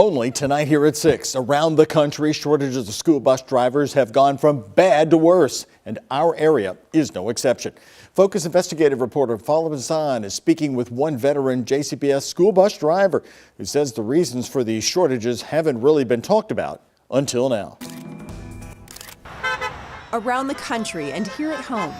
Only tonight here at 6. Around the country, shortages of school bus drivers have gone from bad to worse, and our area is no exception. Focus investigative reporter Paul Hassan is speaking with one veteran JCPS school bus driver who says the reasons for these shortages haven't really been talked about until now. Around the country and here at home,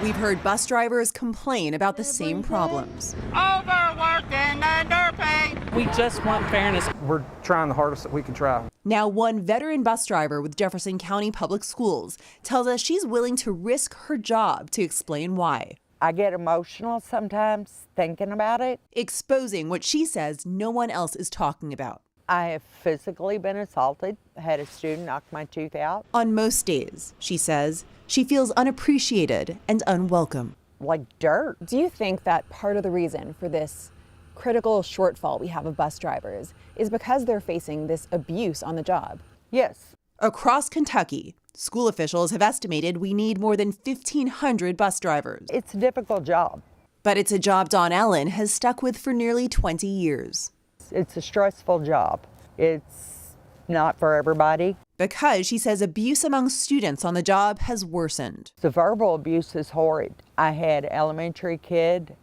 we've heard bus drivers complain about the same problems. Overworked and underpaid. We just want fairness. We're trying the hardest that we can try. Now, one veteran bus driver with Jefferson County Public Schools tells us she's willing to risk her job to explain why. I get emotional sometimes thinking about it. Exposing what she says no one else is talking about. I have physically been assaulted, had a student knock my tooth out. On most days, she says, she feels unappreciated and unwelcome. Like dirt. Do you think that part of the reason for this critical shortfall we have of bus drivers is because they're facing this abuse on the job? Yes. Across Kentucky, school officials have estimated we need more than 1,500 bus drivers. It's a difficult job. But it's a job Dawn Allen has stuck with for nearly 20 years. It's a stressful job. It's not for everybody. Because she says abuse among students on the job has worsened. The verbal abuse is horrid. I had an elementary kid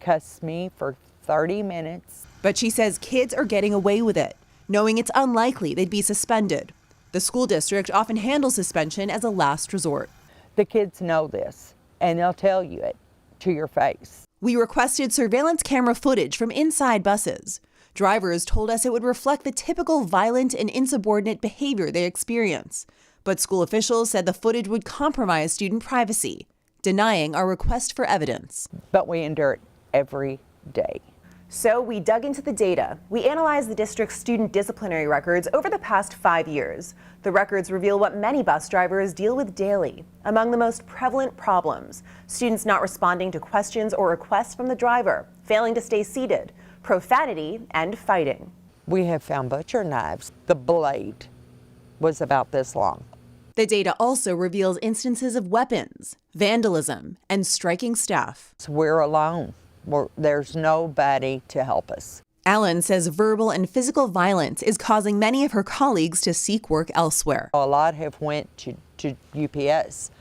cuss me for 30 minutes. But she says kids are getting away with it, knowing it's unlikely they'd be suspended. The school district often handles suspension as a last resort. The kids know this, and they'll tell you it to your face. We requested surveillance camera footage from inside buses. Drivers told us it would reflect the typical violent and insubordinate behavior they experience. But school officials said the footage would compromise student privacy, denying our request for evidence. But we endure it every day. So we dug into the data. We analyzed the district's student disciplinary records over the past 5 years. The records reveal what many bus drivers deal with daily. Among the most prevalent problems, students not responding to questions or requests from the driver, failing to stay seated, profanity, and fighting. We have found butcher knives. The blade was about this long. The data also reveals instances of weapons, vandalism, and striking staff. So we're alone. There's nobody to help us. Allen says verbal and physical violence is causing many of her colleagues to seek work elsewhere. A lot have went to UPS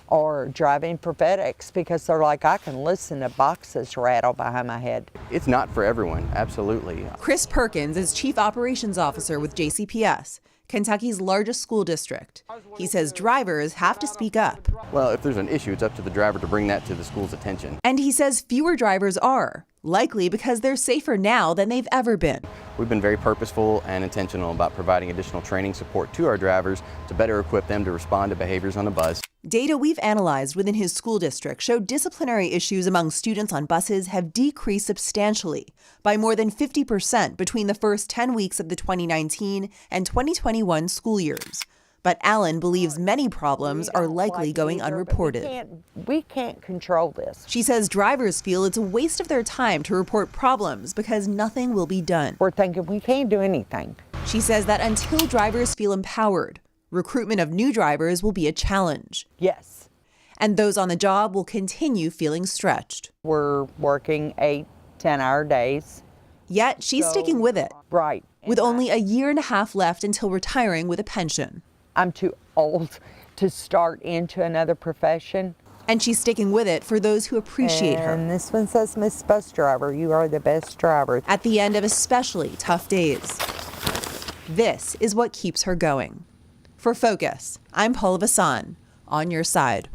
or driving for FedEx because they're like, I can listen to boxes rattle behind my head. It's not for everyone, absolutely. Chris Perkins is Chief Operations Officer with JCPS, Kentucky's largest school district. He says drivers have to speak up. Well, if there's an issue, it's up to the driver to bring that to the school's attention. And he says fewer drivers are, likely because they're safer now than they've ever been. We've been very purposeful and intentional about providing additional training support to our drivers to better equip them to respond to behaviors on the bus. Data we've analyzed within his school district showed disciplinary issues among students on buses have decreased substantially by more than 50% between the first 10 weeks of the 2019 and 2021 school years. But Allen believes many problems are likely going unreported. We can't control this. She says drivers feel it's a waste of their time to report problems because nothing will be done. We're thinking we can't do anything. She says that until drivers feel empowered, recruitment of new drivers will be a challenge. Yes. And those on the job will continue feeling stretched. We're working 8-10-hour days. Yet she's sticking with it. Right. With only a year and a half left until retiring with a pension. I'm too old to start into another profession. And she's sticking with it for those who appreciate her. And this one says, Miss Bus Driver, you are the best driver. At the end of especially tough days. This is what keeps her going. For Focus, I'm Paul Hassan, on your side.